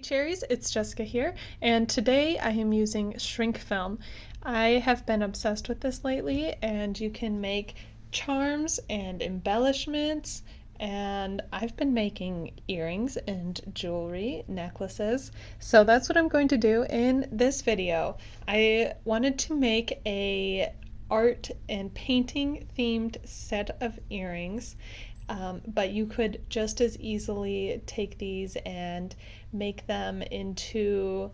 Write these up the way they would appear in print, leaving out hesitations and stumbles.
Cherries, it's Jessica here, and today I am using shrink film. I have been obsessed with this lately, and you can make charms and embellishments, and I've been making earrings and jewelry, necklaces, so that's what I'm going to do in this video. I wanted to make a art and painting themed set of earrings. But you could just as easily take these and make them into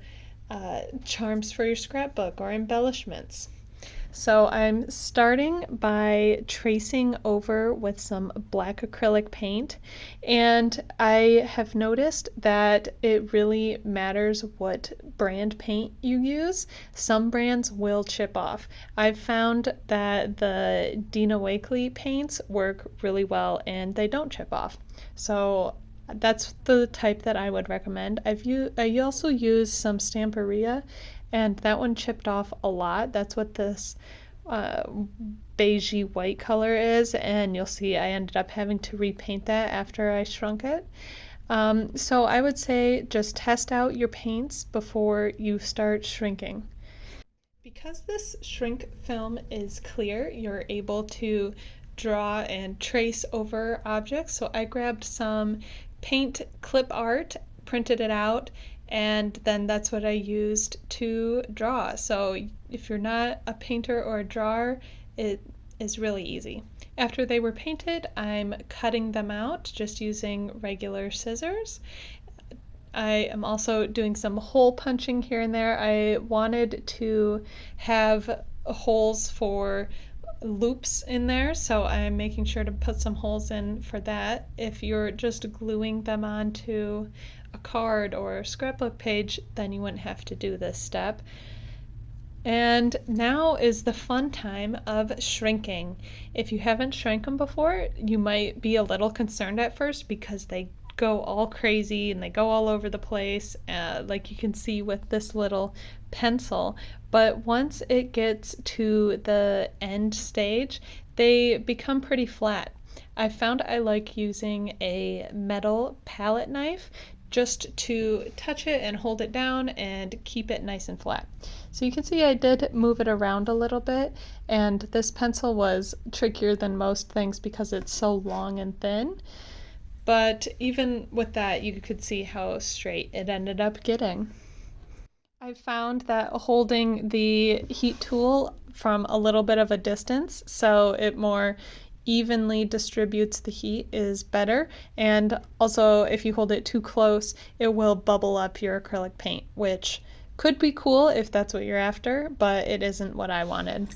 charms for your scrapbook or embellishments. So I'm starting by tracing over with some black acrylic paint, and I have noticed that it really matters what brand paint you use. Some brands will chip off. I've found that the Dina Wakley paints work really well and they don't chip off. So that's the type that I would recommend. I also use some Stamperia, and that one chipped off a lot. That's what this uh, beigey white color is, and you'll see I ended up having to repaint that after I shrunk it. So I would say just test out your paints before you start shrinking. Because this shrink film is clear, you're able to draw and trace over objects. So I grabbed some paint clip art, printed it out, and then that's what I used to draw. So if you're not a painter or a drawer, it is really easy. After they were painted, I'm cutting them out just using regular scissors. I am also doing some hole punching here and there. I wanted to have holes for loops in there, so I'm making sure to put some holes in for that. If you're just gluing them onto a card or a scrapbook page, then you wouldn't have to do this step. And now is the fun time of shrinking. If you haven't shrank them before, you might be a little concerned at first because they go all crazy and they go all over the place, like you can see with this little pencil. But once it gets to the end stage, they become pretty flat. I found I like using a metal palette knife just to touch it and hold it down and keep it nice and flat. So you can see I did move it around a little bit, and this pencil was trickier than most things because it's so long and thin. But even with that, you could see how straight it ended up getting. I found that holding the heat tool from a little bit of a distance, so it more evenly distributes the heat, is better. And also, if you hold it too close, it will bubble up your acrylic paint, which could be cool if that's what you're after, but it isn't what I wanted.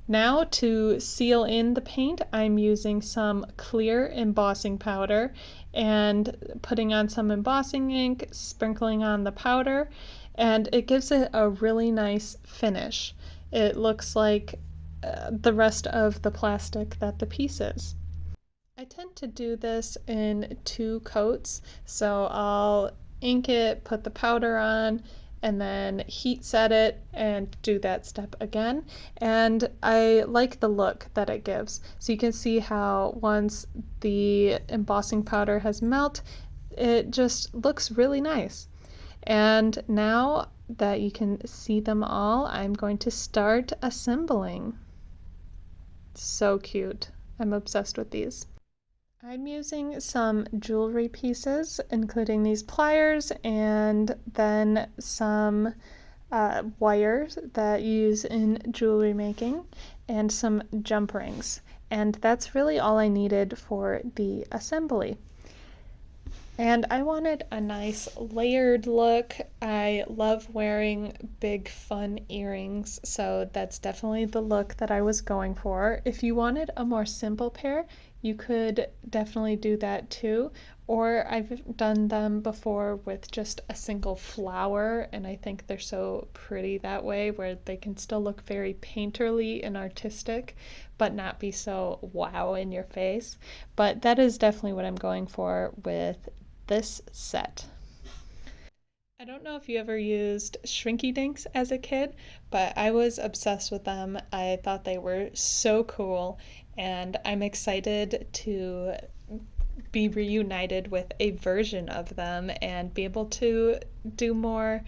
Now to seal in the paint, I'm using some clear embossing powder and putting on some embossing ink, sprinkling on the powder, and it gives it a really nice finish. It looks like the rest of the plastic that the piece is. I tend to do this in 2 coats, so I'll ink it, put the powder on, and then heat set it and do that step again. And I like the look that it gives. So you can see how once the embossing powder has melted, it just looks really nice. And now that you can see them all, I'm going to start assembling. So cute. I'm obsessed with these. I'm using some jewelry pieces, including these pliers and then some wires that you use in jewelry making and some jump rings. And that's really all I needed for the assembly. And I wanted a nice layered look. I love wearing big fun earrings, so that's definitely the look that I was going for. If you wanted a more simple pair, you could definitely do that too. Or I've done them before with just a single flower, and I think they're so pretty that way, where they can still look very painterly and artistic, but not be so wow in your face. But that is definitely what I'm going for with this set. I don't know if you ever used Shrinky Dinks as a kid, but I was obsessed with them. I thought they were so cool, and I'm excited to be reunited with a version of them and be able to do more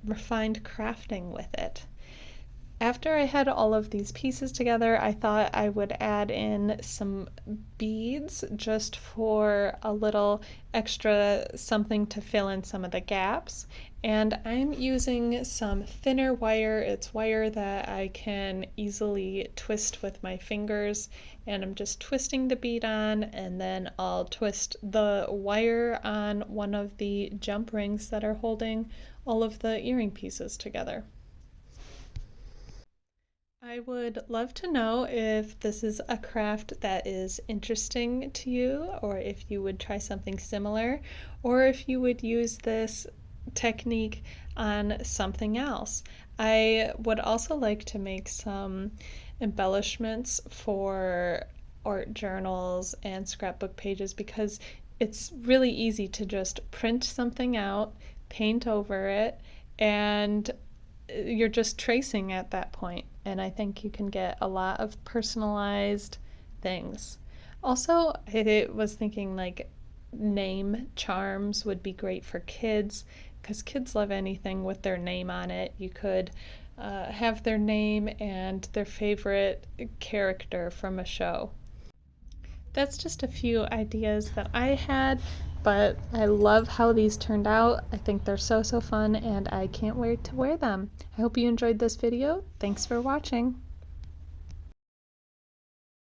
refined crafting with it. After I had all of these pieces together, I thought I would add in some beads just for a little extra something to fill in some of the gaps. And I'm using some thinner wire. It's wire that I can easily twist with my fingers. And I'm just twisting the bead on, and then I'll twist the wire on one of the jump rings that are holding all of the earring pieces together. I would love to know if this is a craft that is interesting to you, or if you would try something similar, or if you would use this technique on something else. I would also like to make some embellishments for art journals and scrapbook pages because it's really easy to just print something out, paint over it, and you're just tracing at that point, and I think you can get a lot of personalized things. Also, I was thinking like name charms would be great for kids because kids love anything with their name on it. You could have their name and their favorite character from a show. That's just a few ideas that I had, but I love how these turned out. I think they're so fun, and I can't wait to wear them. I hope you enjoyed this video. Thanks for watching.